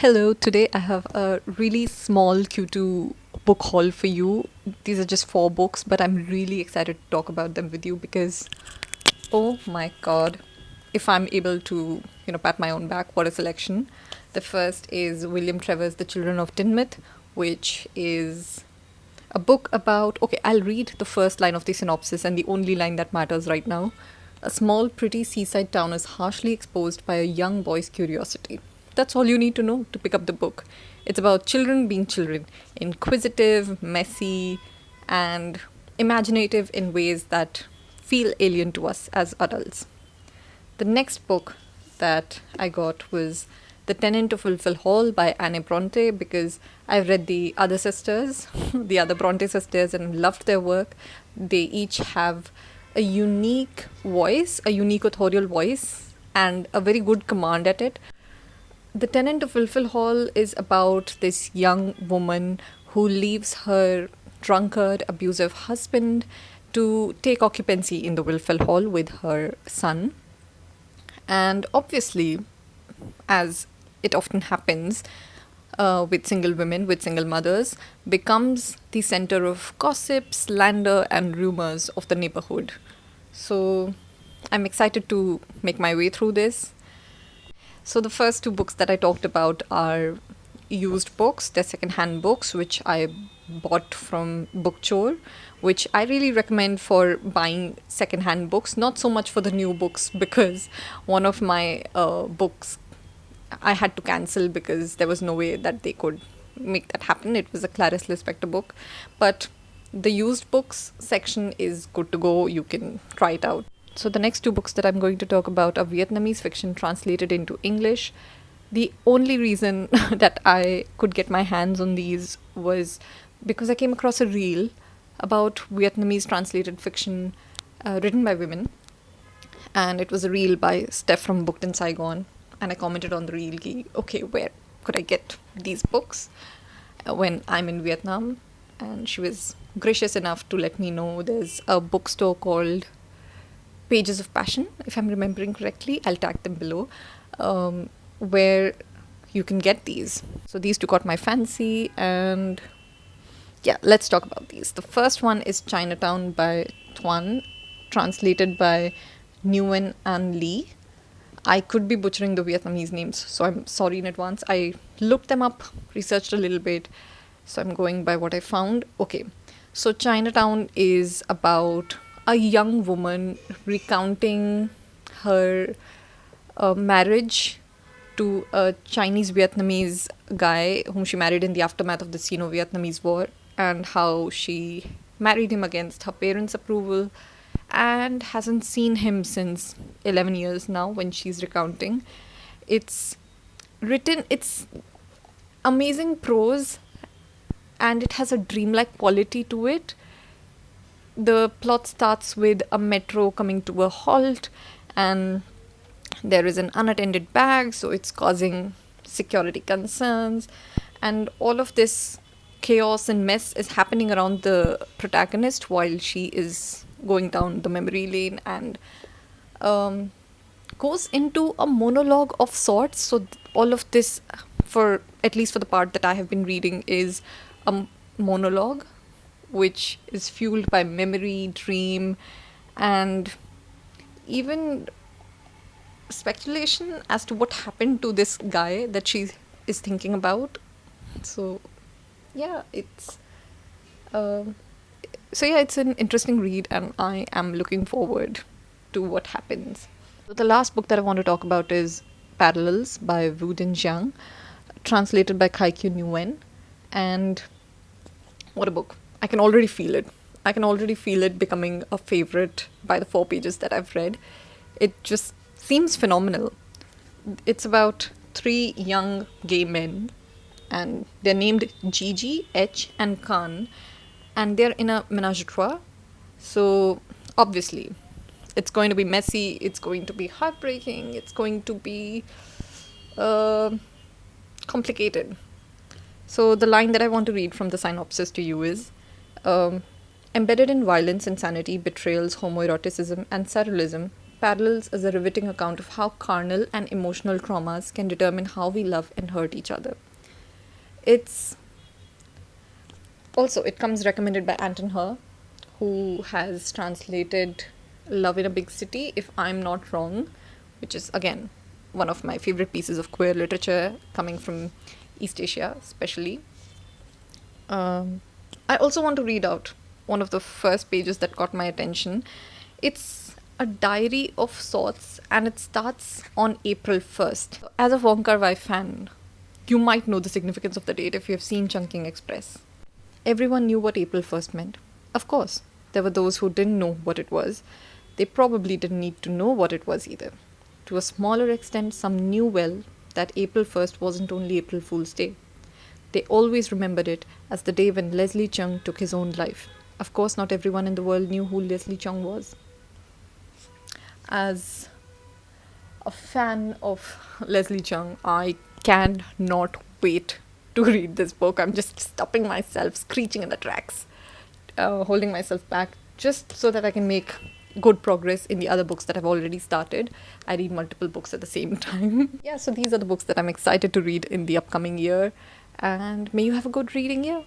Hello, today I have a really small Q2 book haul for you. These are just four books, but I'm really excited to talk about them with you because, oh my god, if I'm able to, pat my own back, what a selection. The first is William Trevor's The Children of Tinmouth, which is a book about. Okay, I'll read the first line of the synopsis and the only line that matters right now. A small, pretty seaside town is harshly exposed by a young boy's curiosity. That's all you need to know to pick up the book. It's about children being children, inquisitive, messy, and imaginative in ways that feel alien to us as adults. The next book that I got was The Tenant of Wilful Hall by Anne Brontë because I've read the other sisters, the other Brontë sisters, and loved their work. They each have a unique voice, a unique authorial voice, and a very good command at it. The Tenant of Wilful Hall is about this young woman who leaves her drunkard, abusive husband to take occupancy in the Wilful Hall with her son. And obviously, as it often happens with single women, with single mothers, becomes the center of gossip, slander, and rumors of the neighborhood. So I'm excited to make my way through this. So the first two books that I talked about are used books, they're secondhand books, which I bought from Bookchore, which I really recommend for buying secondhand books, not so much for the new books, because one of my books I had to cancel because there was no way that they could make that happen. It was a Clarice Lispector book. But the used books section is good to go. You can try it out. So the next two books that I'm going to talk about are Vietnamese fiction translated into English. The only reason that I could get my hands on these was because I came across a reel about Vietnamese translated fiction written by women. And it was a reel by Steph from Booked in Saigon. And I commented on the reel, okay, where could I get these books when I'm in Vietnam? And she was gracious enough to let me know there's a bookstore called Pages of Passion, if I'm remembering correctly. I'll tag them below, where you can get these. So these two caught my fancy, and yeah, let's talk about these. The first one is Chinatown by Tuan, translated by Nguyen An Lee. I could be butchering the Vietnamese names, so I'm sorry in advance. I looked them up, researched a little bit, so I'm going by what I found. Okay, so Chinatown is about a young woman recounting her marriage to a Chinese Vietnamese guy whom she married in the aftermath of the Sino-Vietnamese War, and how she married him against her parents' approval and hasn't seen him since 11 years now when she's recounting. It's amazing prose, and it has a dreamlike quality to it. The plot starts with a metro coming to a halt, and there is an unattended bag, so it's causing security concerns, and all of this chaos and mess is happening around the protagonist while she is going down the memory lane, and goes into a monologue of sorts. So all of this, for at least for the part that I have been reading, is a monologue which is fueled by memory, dream, and even speculation as to what happened to this guy that she is thinking about. So yeah, it's it's an interesting read, and I am looking forward to what happens. So the last book that I want to talk about is Parallels by Wu Din Jiang, translated by Kaikyu Nguyen. And what a book. I can already feel it. I can already feel it becoming a favorite by the 4 pages that I've read. It just seems phenomenal. It's about 3 young gay men, and they're named Gigi, H, and Khan, and they're in a menage a trois. So obviously, it's going to be messy, it's going to be heartbreaking, it's going to be complicated. So the line that I want to read from the synopsis to you is, embedded in violence, insanity, betrayals, homoeroticism, and surrealism, parallels is a riveting account of how carnal and emotional traumas can determine how we love and hurt each other. It's also, it comes recommended by Anton Her, who has translated Love in a Big City, if I'm not wrong, which is again one of my favorite pieces of queer literature coming from East Asia, especially. I also want to read out one of the first pages that caught my attention. It's a diary of sorts and it starts on April 1st. As a Wong Kar-wai fan, you might know the significance of the date if you have seen Chungking Express. Everyone knew what April 1st meant. Of course, there were those who didn't know what it was. They probably didn't need to know what it was either. To a smaller extent, some knew well that April 1st wasn't only April Fool's Day. They always remembered it as the day when Leslie Cheung took his own life. Of course, not everyone in the world knew who Leslie Cheung was. As a fan of Leslie Cheung, I cannot wait to read this book. I'm just stopping myself, screeching in the tracks, holding myself back just so that I can make good progress in the other books that I've already started. I read multiple books at the same time. Yeah, so these are the books that I'm excited to read in the upcoming year. And may you have a good reading year.